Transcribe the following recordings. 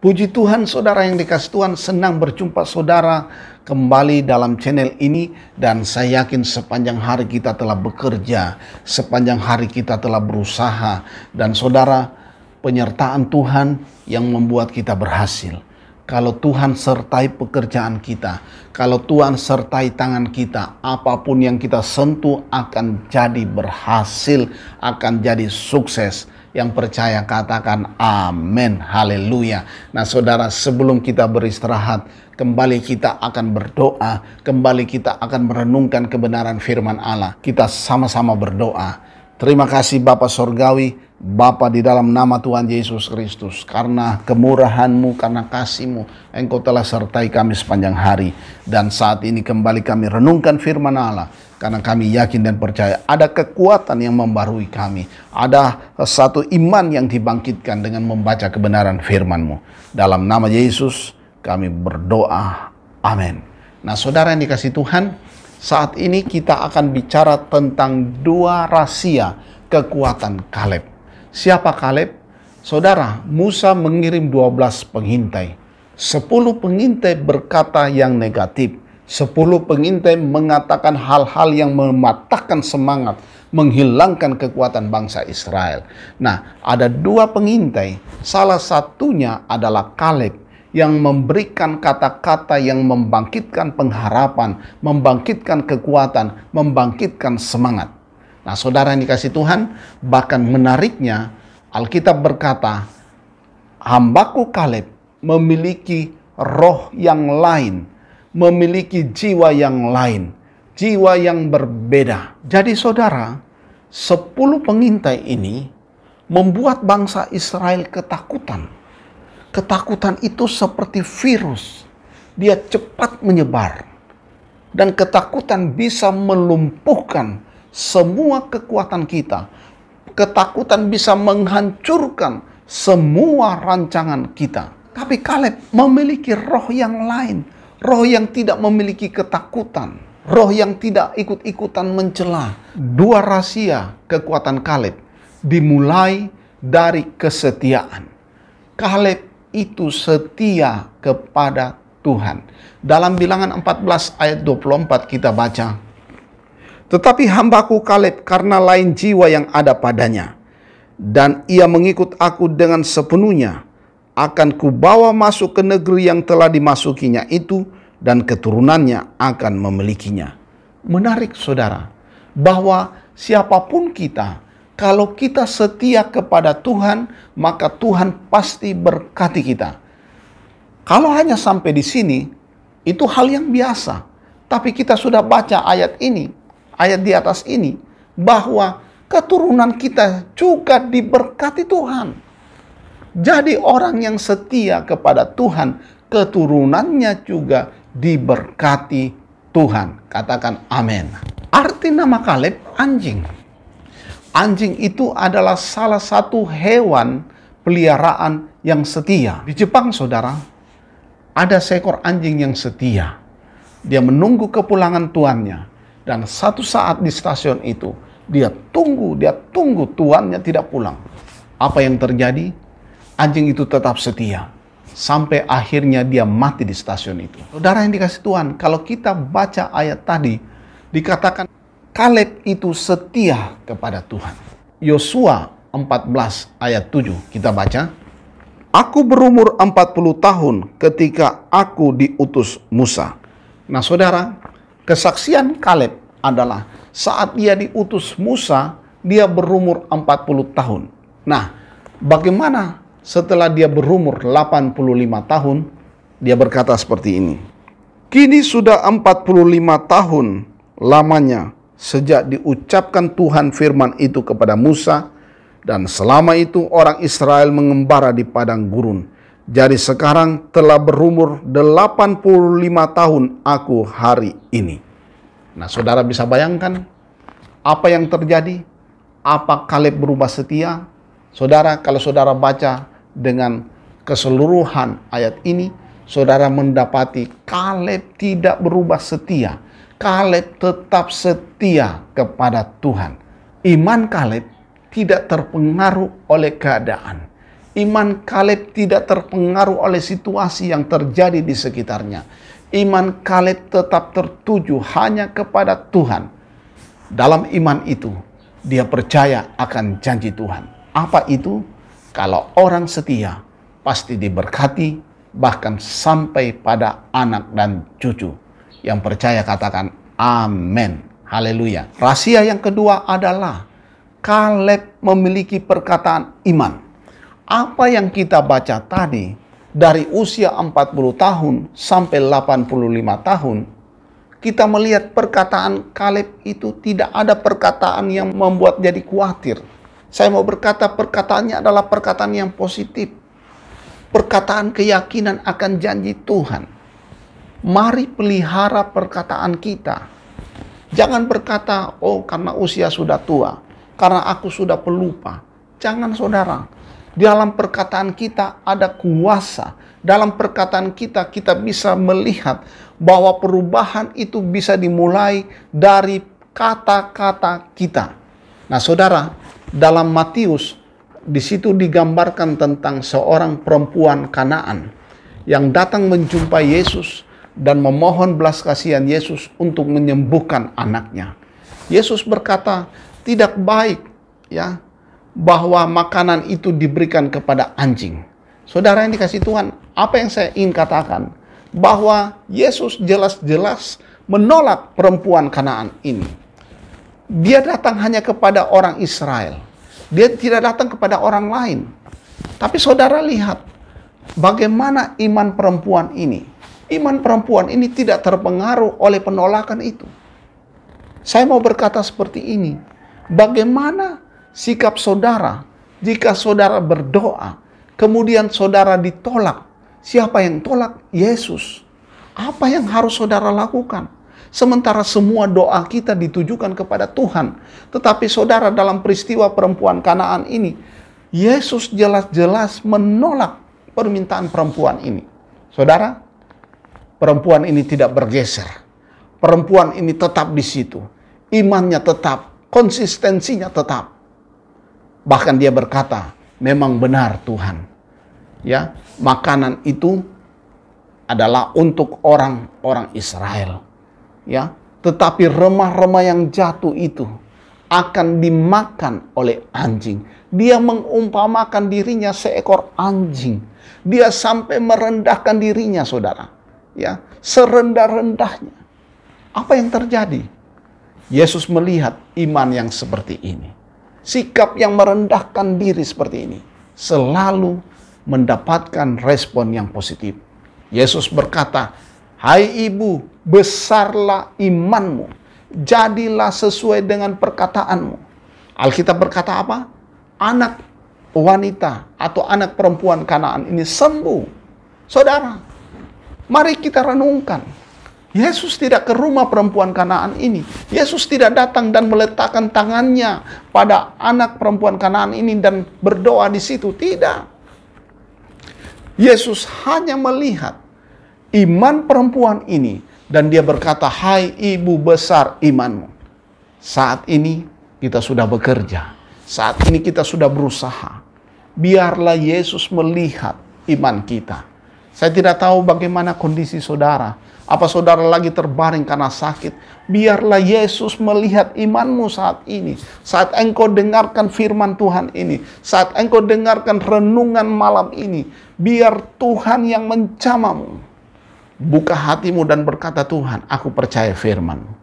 Puji Tuhan, saudara yang dikasih Tuhan, senang berjumpa saudara kembali dalam channel ini. Dan saya yakin sepanjang hari kita telah bekerja, sepanjang hari kita telah berusaha. Dan saudara, penyertaan Tuhan yang membuat kita berhasil. Kalau Tuhan sertai pekerjaan kita, kalau Tuhan sertai tangan kita, apapun yang kita sentuh akan jadi berhasil, akan jadi sukses. Yang percaya katakan amin, haleluya. Nah saudara, sebelum kita beristirahat, kembali kita akan berdoa, kembali kita akan merenungkan kebenaran firman Allah. Kita sama-sama berdoa. Terima kasih Bapa Sorgawi, Bapa di dalam nama Tuhan Yesus Kristus. Karena kemurahan-Mu, karena kasih-Mu, Engkau telah sertai kami sepanjang hari. Dan saat ini kembali kami renungkan firman Allah. Karena kami yakin dan percaya ada kekuatan yang membarui kami. Ada satu iman yang dibangkitkan dengan membaca kebenaran firman-Mu. Dalam nama Yesus kami berdoa. Amin. Nah saudara yang dikasih Tuhan, saat ini kita akan bicara tentang dua rahasia kekuatan Kaleb. Siapa Kaleb? Saudara, Musa mengirim 12 pengintai. 10 pengintai berkata yang negatif. 10 pengintai mengatakan hal-hal yang mematahkan semangat, menghilangkan kekuatan bangsa Israel. Nah, ada 2 pengintai. Salah satunya adalah Kaleb yang memberikan kata-kata yang membangkitkan pengharapan, membangkitkan kekuatan, membangkitkan semangat. Nah, saudara yang dikasih Tuhan, bahkan menariknya Alkitab berkata, hambaku Kaleb memiliki roh yang lain, memiliki jiwa yang lain, jiwa yang berbeda. Jadi saudara, 10 pengintai ini membuat bangsa Israel ketakutan. Ketakutan itu seperti virus, dia cepat menyebar. Dan ketakutan bisa melumpuhkan semua kekuatan kita. Ketakutan bisa menghancurkan semua rancangan kita. Tapi Kaleb memiliki roh yang lain. Roh yang tidak memiliki ketakutan. Roh yang tidak ikut-ikutan mencela. 2 rahasia kekuatan Kaleb dimulai dari kesetiaan. Kaleb itu setia kepada Tuhan. Dalam Bilangan 14 ayat 24 kita baca, tetapi hambaku Kaleb karena lain jiwa yang ada padanya, dan ia mengikut aku dengan sepenuhnya, akan kubawa masuk ke negeri yang telah dimasukinya itu, dan keturunannya akan memilikinya. Menarik saudara, bahwa siapapun kita, kalau kita setia kepada Tuhan, maka Tuhan pasti berkati kita. Kalau hanya sampai di sini, itu hal yang biasa. Tapi kita sudah baca ayat ini, ayat di atas ini, bahwa keturunan kita juga diberkati Tuhan. Jadi orang yang setia kepada Tuhan, keturunannya juga diberkati Tuhan. Katakan amin. Arti nama Kaleb anjing. Anjing itu adalah salah satu hewan peliharaan yang setia. Di Jepang saudara, ada seekor anjing yang setia. Dia menunggu kepulangan tuannya. Dan satu saat di stasiun itu, dia tunggu tuannya tidak pulang. Apa yang terjadi? Anjing itu tetap setia. Sampai akhirnya dia mati di stasiun itu. Saudara yang dikasih Tuhan, kalau kita baca ayat tadi, dikatakan Kaleb itu setia kepada Tuhan. Yosua 14 ayat 7 kita baca. Aku berumur 40 tahun ketika aku diutus Musa. Nah saudara, kesaksian Kaleb adalah saat dia diutus Musa, dia berumur 40 tahun. Nah, bagaimana setelah dia berumur 85 tahun, dia berkata seperti ini. Kini sudah 45 tahun lamanya sejak diucapkan Tuhan firman itu kepada Musa, dan selama itu orang Israel mengembara di padang gurun. Jadi sekarang telah berumur 85 tahun aku hari ini. Nah saudara bisa bayangkan apa yang terjadi? Apa Kaleb berubah setia? Saudara, kalau saudara baca dengan keseluruhan ayat ini, saudara mendapati Kaleb tidak berubah setia. Kaleb tetap setia kepada Tuhan. Iman Kaleb tidak terpengaruh oleh keadaan. Iman Kaleb tidak terpengaruh oleh situasi yang terjadi di sekitarnya. Iman Kaleb tetap tertuju hanya kepada Tuhan. Dalam iman itu, dia percaya akan janji Tuhan. Apa itu? Kalau orang setia, pasti diberkati, bahkan sampai pada anak dan cucu. Yang percaya katakan amin. Haleluya. Rahasia yang kedua adalah Kaleb memiliki perkataan iman. Apa yang kita baca tadi, dari usia 40 tahun sampai 85 tahun, kita melihat perkataan Kaleb itu tidak ada perkataan yang membuat jadi khawatir. Saya mau berkata perkataannya adalah perkataan yang positif. Perkataan keyakinan akan janji Tuhan. Mari pelihara perkataan kita. Jangan berkata, oh karena usia sudah tua, karena aku sudah pelupa. Jangan saudara. Dalam perkataan kita ada kuasa. Dalam perkataan kita, kita bisa melihat bahwa perubahan itu bisa dimulai dari kata-kata kita. Nah saudara, dalam Matius, di situ digambarkan tentang seorang perempuan Kanaan yang datang menjumpai Yesus dan memohon belas kasihan Yesus untuk menyembuhkan anaknya. Yesus berkata, tidak baik ya bahwa makanan itu diberikan kepada anjing. Saudara yang dikasih Tuhan, apa yang saya ingin katakan? Bahwa Yesus jelas-jelas menolak perempuan Kanaan ini. Dia datang hanya kepada orang Israel. Dia tidak datang kepada orang lain. Tapi saudara lihat, bagaimana iman perempuan ini. Iman perempuan ini tidak terpengaruh oleh penolakan itu. Saya mau berkata seperti ini. Bagaimana sikap saudara jika saudara berdoa, kemudian saudara ditolak? Siapa yang tolak? Yesus. Apa yang harus saudara lakukan? Sementara semua doa kita ditujukan kepada Tuhan. Tetapi saudara, dalam peristiwa perempuan Kanaan ini, Yesus jelas-jelas menolak permintaan perempuan ini. Saudara, perempuan ini tidak bergeser. Perempuan ini tetap di situ. Imannya tetap, konsistensinya tetap. Bahkan dia berkata, memang benar Tuhan. Ya, makanan itu adalah untuk orang-orang Israel. Ya, tetapi remah-remah yang jatuh itu akan dimakan oleh anjing. Dia mengumpamakan dirinya seekor anjing. Dia sampai merendahkan dirinya, saudara. Ya, serendah-rendahnya. Apa yang terjadi? Yesus melihat iman yang seperti ini. Sikap yang merendahkan diri seperti ini selalu mendapatkan respon yang positif. Yesus berkata, hai ibu, besarlah imanmu. Jadilah sesuai dengan perkataanmu. Alkitab berkata apa? Anak wanita atau anak perempuan Kanaan ini sembuh. Saudara, mari kita renungkan. Yesus tidak ke rumah perempuan Kanaan ini. Yesus tidak datang dan meletakkan tangannya pada anak perempuan Kanaan ini dan berdoa di situ. Tidak. Yesus hanya melihat iman perempuan ini dan dia berkata, hai ibu, besar imanmu. Saat ini kita sudah bekerja. Saat ini kita sudah berusaha. Biarlah Yesus melihat iman kita. Saya tidak tahu bagaimana kondisi saudara. Apa saudara lagi terbaring karena sakit? Biarlah Yesus melihat imanmu saat ini. Saat engkau dengarkan firman Tuhan ini. Saat engkau dengarkan renungan malam ini. Biar Tuhan yang menjamahmu. Buka hatimu dan berkata, Tuhan, aku percaya firman-Mu.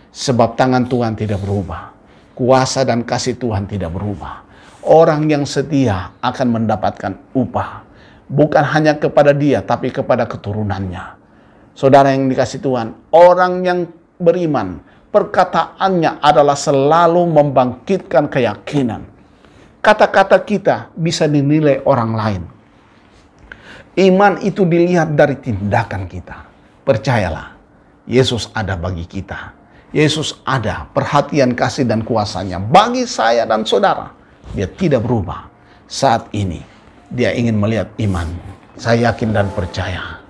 Sebab tangan Tuhan tidak berubah. Kuasa dan kasih Tuhan tidak berubah. Orang yang setia akan mendapatkan upah. Bukan hanya kepada dia, tapi kepada keturunannya. Saudara yang dikasih Tuhan, orang yang beriman, perkataannya adalah selalu membangkitkan keyakinan. Kata-kata kita bisa dinilai orang lain. Iman itu dilihat dari tindakan kita. Percayalah, Yesus ada bagi kita. Yesus ada, perhatian, kasih, dan kuasanya bagi saya dan saudara. Dia tidak berubah. Saat ini, dia ingin melihat imanmu. Saya yakin dan percaya.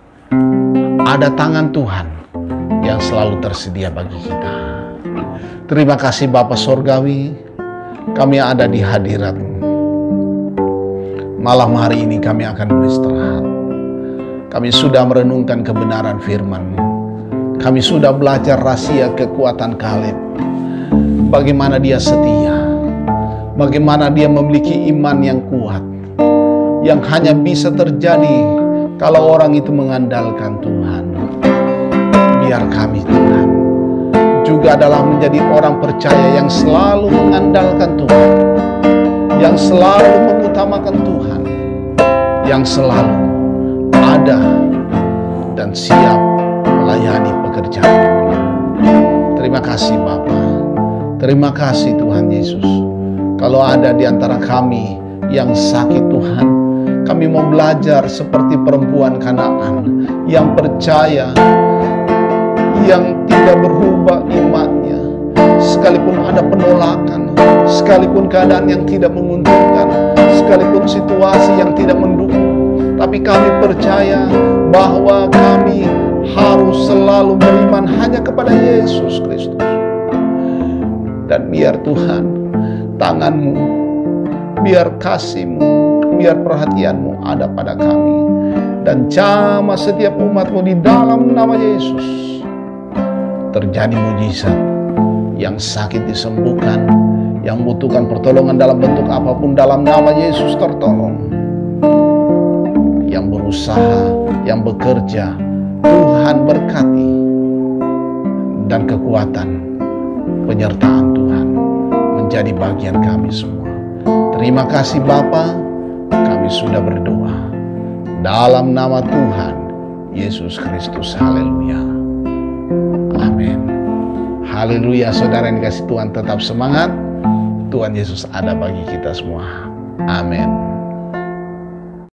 Ada tangan Tuhan yang selalu tersedia bagi kita. Terima kasih Bapa Sorgawi, kami ada di hadirat-Mu. Malam hari ini kami akan beristirahat. Kami sudah merenungkan kebenaran firman-Mu. Kami sudah belajar rahasia kekuatan Kaleb. Bagaimana dia setia, bagaimana dia memiliki iman yang kuat, yang hanya bisa terjadi kalau orang itu mengandalkan Tuhan. Biar kami, Tuhan, juga adalah menjadi orang percaya yang selalu mengandalkan Tuhan, yang selalu mengutamakan Tuhan, yang selalu ada dan siap melayani pekerjaan. Terima kasih Bapa, terima kasih Tuhan Yesus. Kalau ada di antara kami yang sakit Tuhan, kami mau belajar seperti perempuan Kanaan yang percaya, yang tidak berubah imannya, sekalipun ada penolakan, sekalipun keadaan yang tidak menguntungkan, sekalipun situasi yang tidak mendukung, tapi kami percaya bahwa kami harus selalu beriman hanya kepada Yesus Kristus. Dan biar Tuhan, tangan-Mu, biar kasih-Mu, biar perhatian-Mu ada pada kami, dan jamah setiap umat-Mu di dalam nama Yesus. Terjadi mujizat, yang sakit disembuhkan, yang membutuhkan pertolongan dalam bentuk apapun dalam nama Yesus tertolong. Yang berusaha, yang bekerja, Tuhan berkati, dan kekuatan penyertaan Tuhan menjadi bagian kami semua. Terima kasih Bapa, kami sudah berdoa dalam nama Tuhan Yesus Kristus. Haleluya. Amin. Haleluya. Saudara yang dikasih Tuhan, tetap semangat. Tuhan Yesus ada bagi kita semua. Amin.